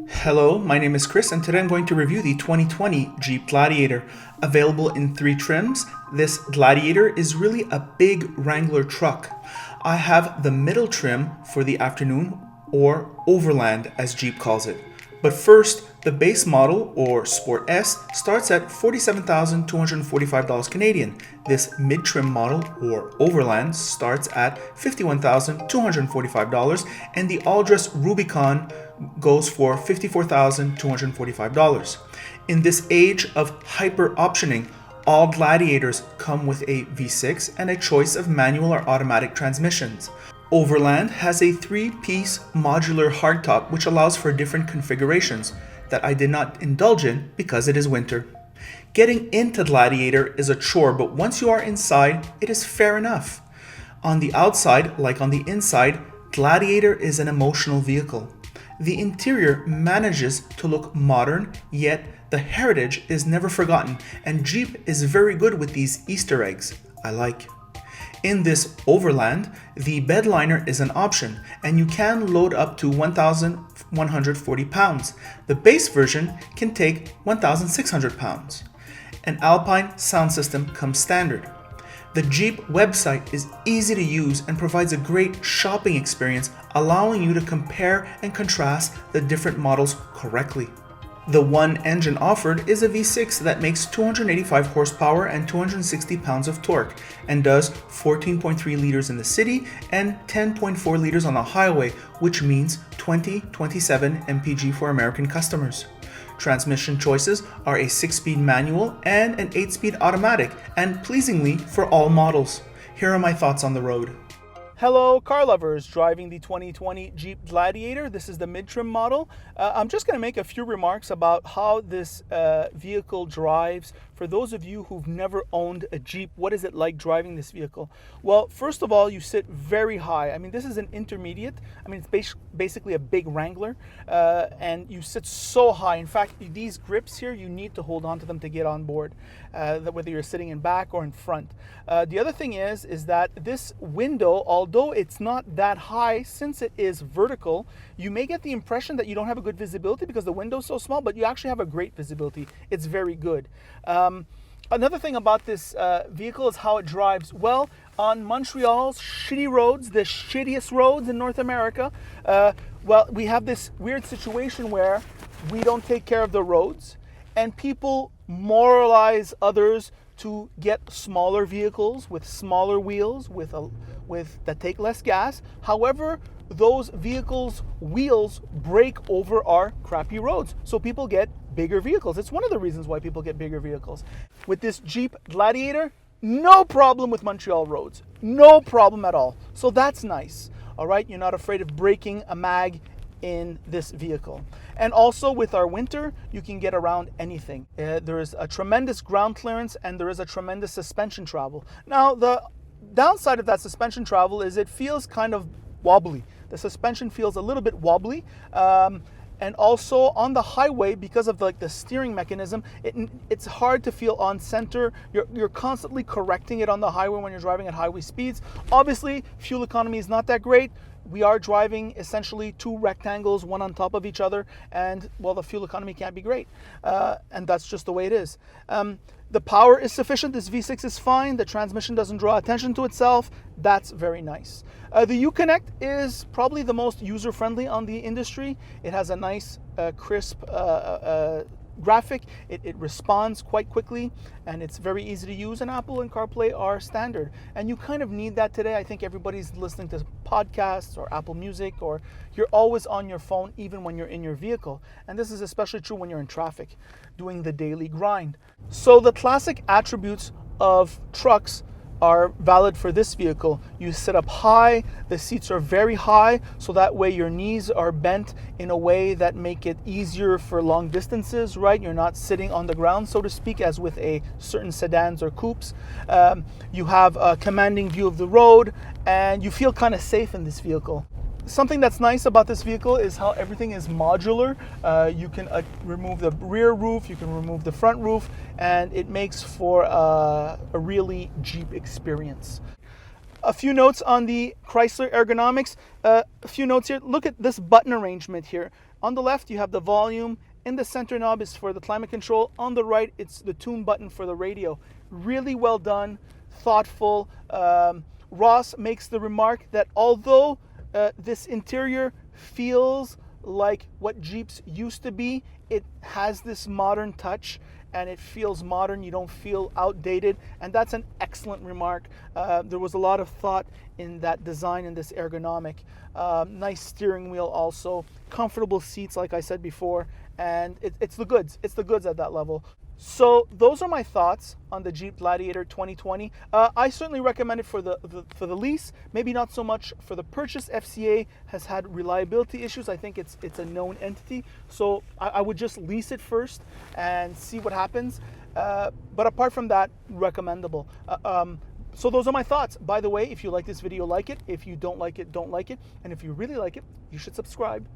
Hello, my name is Chris, and today I'm going to review the 2020 Jeep Gladiator. Available in 3 trims, this Gladiator is really a big Wrangler truck. I have the middle trim for the afternoon, or Overland as Jeep calls it. But first, the base model, or Sport S, starts at $47,245 Canadian. This mid-trim model, or Overland, starts at $51,245, and the all-dress Rubicon goes for $54,245. In this age of hyper-optioning, all Gladiators come with a V6 and a choice of manual or automatic transmissions. Overland has a 3-piece modular hardtop which allows for different configurations that I did not indulge in because it is winter. Getting into Gladiator is a chore, but once you are inside, it is fair enough. On the outside, like on the inside, Gladiator is an emotional vehicle. The interior manages to look modern, yet the heritage is never forgotten, and Jeep is very good with these Easter eggs I like. In this Overland, the bed liner is an option, and you can load up to 1,140 pounds. The base version can take 1,600 pounds. An Alpine sound system comes standard. The Jeep website is easy to use and provides a great shopping experience, allowing you to compare and contrast the different models correctly. The one engine offered is a V6 that makes 285 horsepower and 260 pounds of torque and does 14.3 liters in the city and 10.4 liters on the highway, which means 2027 mpg for American customers. Transmission choices are a 6-speed manual and an 8-speed automatic, and pleasingly for all models. Here are my thoughts on the road. Hello, car lovers driving the 2020 Jeep Gladiator. This is the mid-trim model. I'm just going to make a few remarks about how this vehicle drives. For those of you who've never owned a Jeep, what is it like driving this vehicle? Well, first of all, you sit very high. I mean, this is an intermediate. I mean, it's basically a big Wrangler, and you sit so high. In fact, these grips here, you need to hold on to them to get on board, whether you're sitting in back or in front. The other thing is that this window, although it's not that high, since it is vertical, you may get the impression that you don't have a good visibility because the window's so small, but you actually have a great visibility. It's very good. Another thing about this vehicle is how it drives. Well, on Montreal's shitty roads, the shittiest roads in North America, well, we have this weird situation where we don't take care of the roads, and people moralize others to get smaller vehicles with smaller wheels that take less gas. However, those vehicles' wheels break over our crappy roads, so people get bigger vehicles. It's one of the reasons why people get bigger vehicles. With this Jeep Gladiator, no problem with Montreal roads. No problem at all. So that's nice. All right, you're not afraid of breaking a mag in this vehicle. And also with our winter, you can get around anything. There is a tremendous ground clearance and there is a tremendous suspension travel. Now, the downside of that suspension travel is it feels kind of wobbly. The suspension feels a little bit wobbly. And also on the highway, because of the steering mechanism, it's hard to feel on center. You're constantly correcting it on the highway when you're driving at highway speeds. Obviously, fuel economy is not that great. We are driving essentially 2 rectangles, one on top of each other, and well, the fuel economy can't be great. And that's just the way it is. The power is sufficient. This V6 is fine. The transmission doesn't draw attention to itself. That's very nice. The Uconnect is probably the most user-friendly on the industry. It has a nice, crisp graphic. It responds quite quickly, and it's very easy to use, and Apple and CarPlay are standard. And you kind of need that today. I think everybody's listening to podcasts or Apple Music, or you're always on your phone even when you're in your vehicle. And this is especially true when you're in traffic, doing the daily grind. So the classic attributes of trucks are valid for this vehicle. You sit up high, the seats are very high, so that way your knees are bent in a way that make it easier for long distances, right? You're not sitting on the ground, so to speak, as with a certain sedans or coupes. You have a commanding view of the road, and you feel kind of safe in this vehicle. Something that's nice about this vehicle is how everything is modular. You can remove the rear roof, you can remove the front roof, and it makes for a really Jeep experience. A few notes on the Chrysler ergonomics. A few notes here. Look at this button arrangement here. On the left, you have the volume. In the center knob is for the climate control. On the right, it's the tune button for the radio. Really well done, thoughtful. Ross makes the remark that although this interior feels like what Jeeps used to be, it has this modern touch and it feels modern. You don't feel outdated, and that's an excellent remark. There was a lot of thought in that design and this ergonomic. Nice steering wheel also, comfortable seats like I said before, and it's the goods. It's the goods at that level. So those are my thoughts on the Jeep Gladiator 2020. I certainly recommend it for the lease, maybe not so much for the purchase. FCA has had reliability issues. I think it's a known entity, so I would just lease it first and see what happens. But apart from that, recommendable. So those are my thoughts. By the way, if you like this video, like it. If you don't like it, don't like it. And if you really like it, you should subscribe.